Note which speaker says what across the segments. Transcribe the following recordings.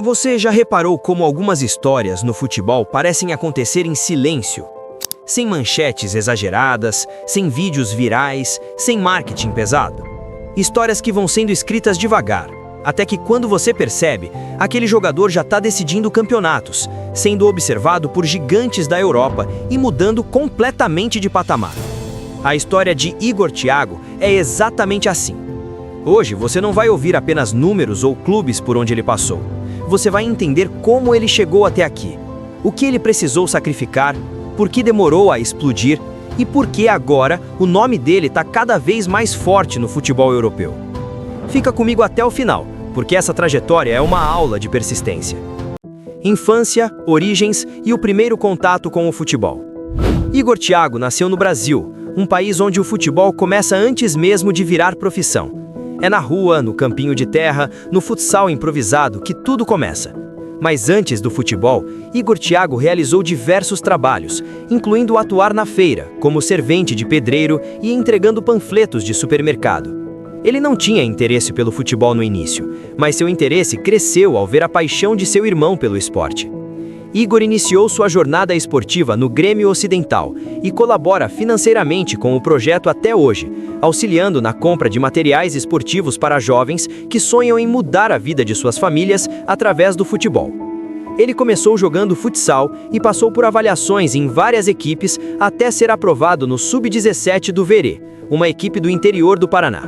Speaker 1: Você já reparou como algumas histórias no futebol parecem acontecer em silêncio? Sem manchetes exageradas, sem vídeos virais, sem marketing pesado. Histórias que vão sendo escritas devagar, até que quando você percebe, aquele jogador já está decidindo campeonatos, sendo observado por gigantes da Europa e mudando completamente de patamar. A história de Igor Thiago é exatamente assim. Hoje você não vai ouvir apenas números ou clubes por onde ele passou. Você vai entender como ele chegou até aqui, o que ele precisou sacrificar, por que demorou a explodir e por que agora o nome dele está cada vez mais forte no futebol europeu. Fica comigo até o final, porque essa trajetória é uma aula de persistência. Infância, origens e o primeiro contato com o futebol. Igor Thiago nasceu no Brasil, um país onde o futebol começa antes mesmo de virar profissão. É na rua, no campinho de terra, no futsal improvisado que tudo começa. Mas antes do futebol, Igor Thiago realizou diversos trabalhos, incluindo atuar na feira, como servente de pedreiro e entregando panfletos de supermercado. Ele não tinha interesse pelo futebol no início, mas seu interesse cresceu ao ver a paixão de seu irmão pelo esporte. Igor iniciou sua jornada esportiva no Grêmio Ocidental e colabora financeiramente com o projeto até hoje, auxiliando na compra de materiais esportivos para jovens que sonham em mudar a vida de suas famílias através do futebol. Ele começou jogando futsal e passou por avaliações em várias equipes até ser aprovado no Sub-17 do Verê, uma equipe do interior do Paraná.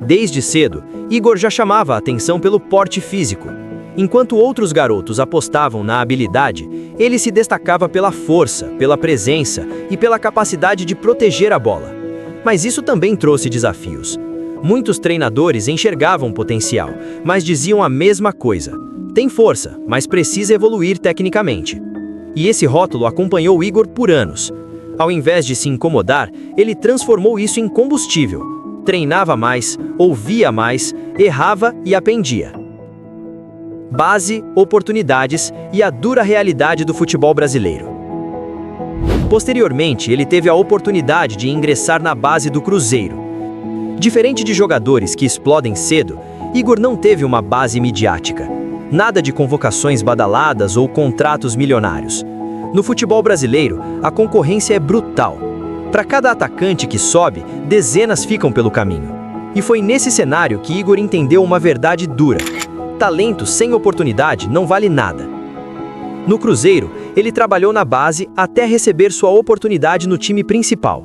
Speaker 1: Desde cedo, Igor já chamava a atenção pelo porte físico. Enquanto outros garotos apostavam na habilidade, ele se destacava pela força, pela presença e pela capacidade de proteger a bola. Mas isso também trouxe desafios. Muitos treinadores enxergavam potencial, mas diziam a mesma coisa. Tem força, mas precisa evoluir tecnicamente. E esse rótulo acompanhou Igor por anos. Ao invés de se incomodar, ele transformou isso em combustível. Treinava mais, ouvia mais, errava e aprendia. Base, oportunidades e a dura realidade do futebol brasileiro. Posteriormente, ele teve a oportunidade de ingressar na base do Cruzeiro. Diferente de jogadores que explodem cedo, Igor não teve uma base midiática. Nada de convocações badaladas ou contratos milionários. No futebol brasileiro, a concorrência é brutal. Para cada atacante que sobe, dezenas ficam pelo caminho. E foi nesse cenário que Igor entendeu uma verdade dura. Talento sem oportunidade não vale nada. No Cruzeiro, ele trabalhou na base até receber sua oportunidade no time principal.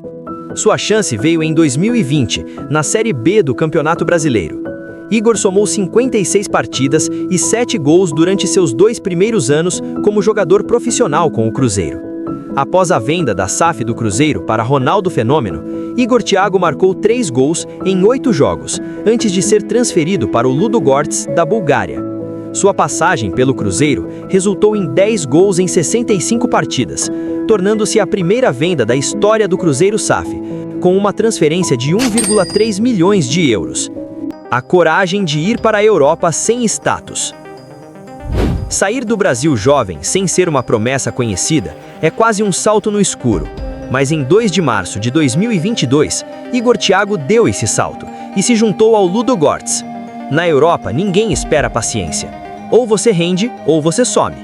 Speaker 1: Sua chance veio em 2020, na Série B do Campeonato Brasileiro. Igor somou 56 partidas e 7 gols durante seus 2 primeiros anos como jogador profissional com o Cruzeiro. Após a venda da SAF do Cruzeiro para Ronaldo Fenômeno, Igor Thiago marcou 3 gols em 8 jogos, antes de ser transferido para o Ludogorets da Bulgária. Sua passagem pelo Cruzeiro resultou em 10 gols em 65 partidas, tornando-se a primeira venda da história do Cruzeiro SAF, com uma transferência de 1,3 milhões de euros. A coragem de ir para a Europa sem status. Sair do Brasil jovem sem ser uma promessa conhecida é quase um salto no escuro. Mas em 2 de março de 2022, Igor Thiago deu esse salto e se juntou ao Ludogorets. Na Europa, ninguém espera paciência. Ou você rende, ou você some.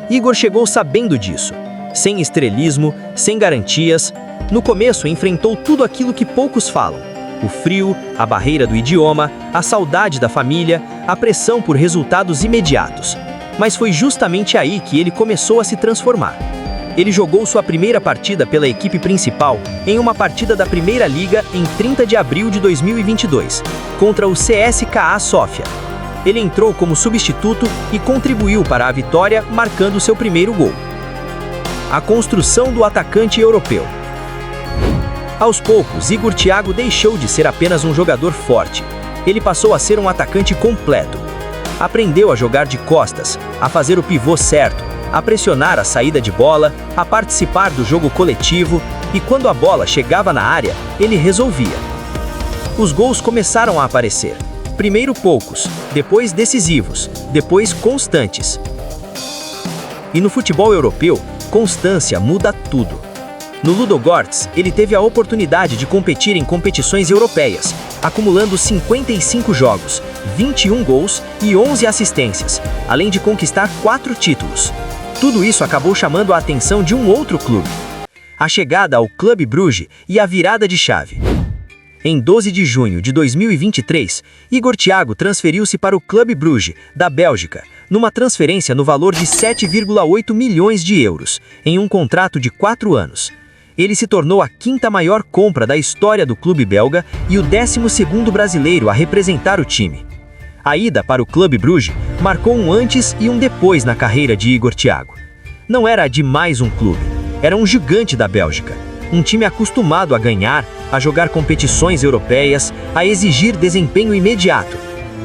Speaker 1: Igor chegou sabendo disso. Sem estrelismo, sem garantias. No começo, enfrentou tudo aquilo que poucos falam. O frio, a barreira do idioma, a saudade da família, a pressão por resultados imediatos. Mas foi justamente aí que ele começou a se transformar. Ele jogou sua primeira partida pela equipe principal em uma partida da Primeira Liga em 30 de abril de 2022, contra o CSKA Sofia. Ele entrou como substituto e contribuiu para a vitória, marcando seu primeiro gol. A construção do atacante europeu. Aos poucos, Igor Thiago deixou de ser apenas um jogador forte. Ele passou a ser um atacante completo. Aprendeu a jogar de costas, a fazer o pivô certo, a pressionar a saída de bola, a participar do jogo coletivo e quando a bola chegava na área, ele resolvia. Os gols começaram a aparecer. Primeiro poucos, depois decisivos, depois constantes. E no futebol europeu, constância muda tudo. No Ludogorets, ele teve a oportunidade de competir em competições europeias, acumulando 55 jogos, 21 gols e 11 assistências, além de conquistar 4 títulos. Tudo isso acabou chamando a atenção de um outro clube: a chegada ao Clube Bruges e a virada de chave. Em 12 de junho de 2023, Igor Thiago transferiu-se para o Clube Bruges, da Bélgica, numa transferência no valor de 7,8 milhões de euros, em um contrato de 4 anos. Ele se tornou a 5ª maior compra da história do clube belga e o 12º brasileiro a representar o time. A ida para o Clube Bruges marcou um antes e um depois na carreira de Igor Thiago. Não era de mais um clube, era um gigante da Bélgica. Um time acostumado a ganhar, a jogar competições europeias, a exigir desempenho imediato.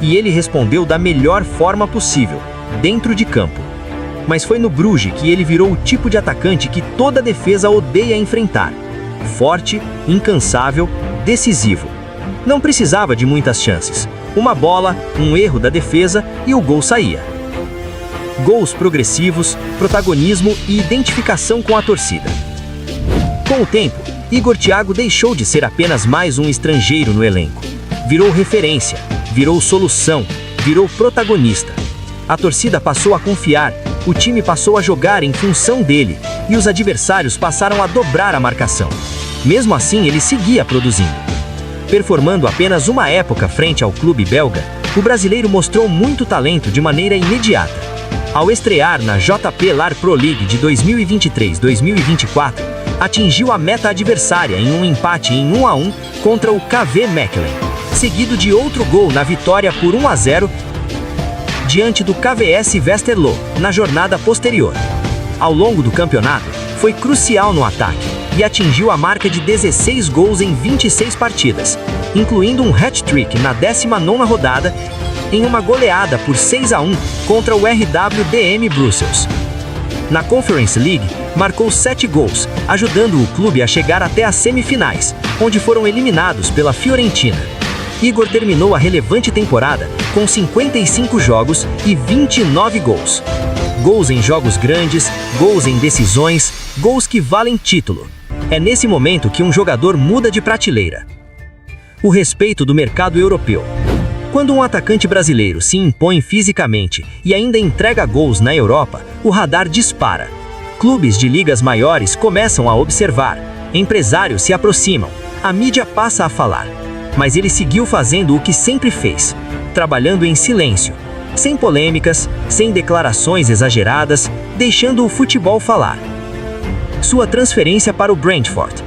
Speaker 1: E ele respondeu da melhor forma possível, dentro de campo. Mas foi no Bruges que ele virou o tipo de atacante que toda defesa odeia enfrentar. Forte, incansável, decisivo. Não precisava de muitas chances. Uma bola, um erro da defesa e o gol saía. Gols progressivos, protagonismo e identificação com a torcida. Com o tempo, Igor Thiago deixou de ser apenas mais um estrangeiro no elenco. Virou referência, virou solução, virou protagonista. A torcida passou a confiar, o time passou a jogar em função dele e os adversários passaram a dobrar a marcação. Mesmo assim, ele seguia produzindo. Performando apenas uma época frente ao clube belga, o brasileiro mostrou muito talento de maneira imediata. Ao estrear na JP LAR Pro League de 2023-2024, atingiu a meta adversária em um empate em 1-1 contra o KV Mechelen, seguido de outro gol na vitória por 1-0 diante do KVS Westerlo, na jornada posterior. Ao longo do campeonato, foi crucial no ataque e atingiu a marca de 16 gols em 26 partidas, incluindo um hat-trick na 19ª rodada em uma goleada por 6-1 contra o RWDM Brussels. Na Conference League, marcou 7 gols, ajudando o clube a chegar até as semifinais, onde foram eliminados pela Fiorentina. Igor terminou a relevante temporada com 55 jogos e 29 gols. Gols em jogos grandes, gols em decisões, gols que valem título. É nesse momento que um jogador muda de prateleira. O respeito do mercado europeu. Quando um atacante brasileiro se impõe fisicamente e ainda entrega gols na Europa, o radar dispara. Clubes de ligas maiores começam a observar, empresários se aproximam, a mídia passa a falar. Mas ele seguiu fazendo o que sempre fez, trabalhando em silêncio, sem polêmicas, sem declarações exageradas, deixando o futebol falar. Sua transferência para o Brentford.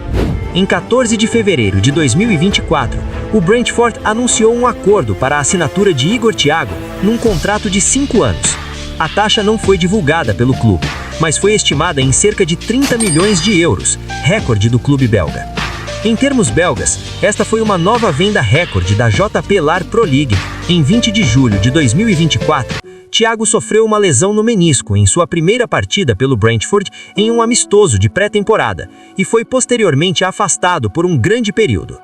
Speaker 1: Em 14 de fevereiro de 2024, o Brentford anunciou um acordo para a assinatura de Igor Thiago num contrato de 5 anos. A taxa não foi divulgada pelo clube, mas foi estimada em cerca de 30 milhões de euros, recorde do clube belga. Em termos belgas, esta foi uma nova venda recorde da JP LAR Pro League. Em 20 de julho de 2024, Thiago sofreu uma lesão no menisco em sua primeira partida pelo Brentford em um amistoso de pré-temporada e foi posteriormente afastado por um grande período.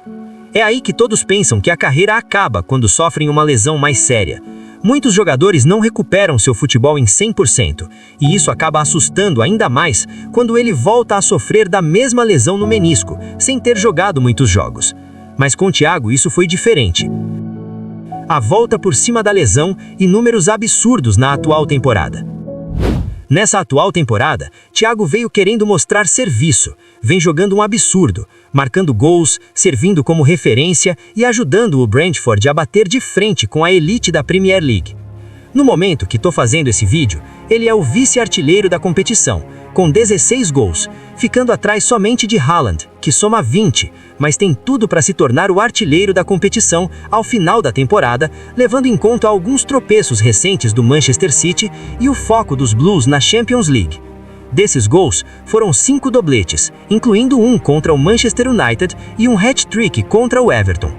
Speaker 1: É aí que todos pensam que a carreira acaba quando sofrem uma lesão mais séria. Muitos jogadores não recuperam seu futebol em 100%, e isso acaba assustando ainda mais quando ele volta a sofrer da mesma lesão no menisco, sem ter jogado muitos jogos. Mas com Thiago isso foi diferente. A volta por cima da lesão e números absurdos na atual temporada. Nessa atual temporada, Thiago veio querendo mostrar serviço, vem jogando um absurdo, marcando gols, servindo como referência e ajudando o Brentford a bater de frente com a elite da Premier League. No momento que estou fazendo esse vídeo, ele é o vice-artilheiro da competição, com 16 gols, ficando atrás somente de Haaland, que soma 20, mas tem tudo para se tornar o artilheiro da competição ao final da temporada, levando em conta alguns tropeços recentes do Manchester City e o foco dos Blues na Champions League. Desses gols, foram 5 dobletes, incluindo um contra o Manchester United e um hat-trick contra o Everton.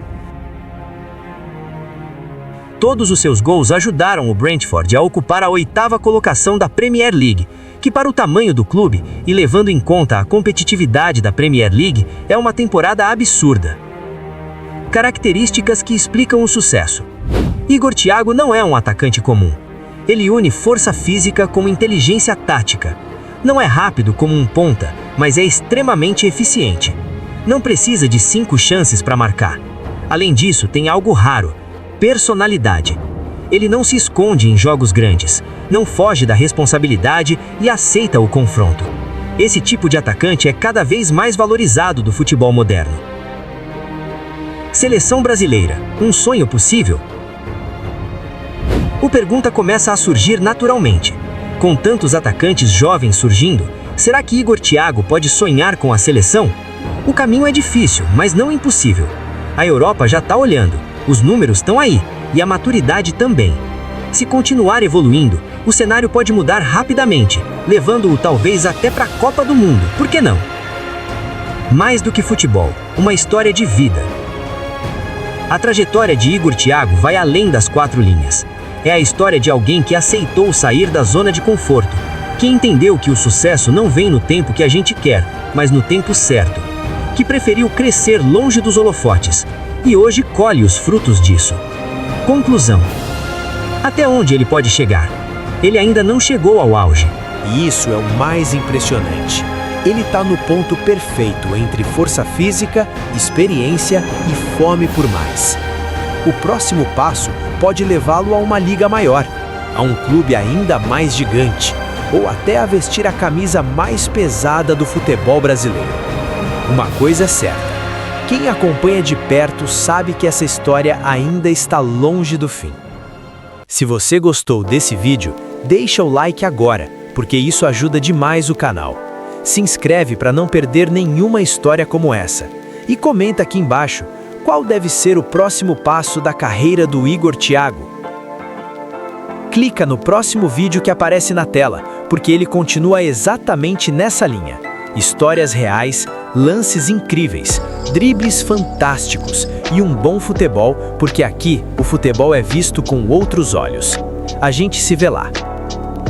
Speaker 1: Todos os seus gols ajudaram o Brentford a ocupar a 8ª colocação da Premier League, que para o tamanho do clube e levando em conta a competitividade da Premier League, é uma temporada absurda. Características que explicam o sucesso. Igor Thiago não é um atacante comum. Ele une força física com inteligência tática. Não é rápido como um ponta, mas é extremamente eficiente. Não precisa de 5 chances para marcar. Além disso, tem algo raro. personalidade. Ele não se esconde em jogos grandes, não foge da responsabilidade e aceita o confronto. Esse tipo de atacante é cada vez mais valorizado do futebol moderno. Seleção brasileira, um sonho possível? A pergunta começa a surgir naturalmente. Com tantos atacantes jovens surgindo, será que Igor Thiago pode sonhar com a seleção? O caminho é difícil, mas não impossível. A Europa já está olhando, os números estão aí, e a maturidade também. Se continuar evoluindo, o cenário pode mudar rapidamente, levando-o talvez até para a Copa do Mundo, por que não? Mais do que futebol, uma história de vida. A trajetória de Igor Thiago vai além das 4 linhas. É a história de alguém que aceitou sair da zona de conforto, que entendeu que o sucesso não vem no tempo que a gente quer, mas no tempo certo, que preferiu crescer longe dos holofotes, e hoje colhe os frutos disso. Conclusão. Até onde ele pode chegar? Ele ainda não chegou ao auge.
Speaker 2: E isso é o mais impressionante. Ele está no ponto perfeito entre força física, experiência e fome por mais. O próximo passo pode levá-lo a uma liga maior, a um clube ainda mais gigante, ou até a vestir a camisa mais pesada do futebol brasileiro. Uma coisa é certa, quem acompanha de perto sabe que essa história ainda está longe do fim. Se você gostou desse vídeo, deixa o like agora, porque isso ajuda demais o canal. Se inscreve para não perder nenhuma história como essa. E comenta aqui embaixo qual deve ser o próximo passo da carreira do Igor Thiago. Clica no próximo vídeo que aparece na tela, porque ele continua exatamente nessa linha. Histórias reais, lances incríveis, dribles fantásticos e um bom futebol, porque aqui o futebol é visto com outros olhos. A gente se vê lá.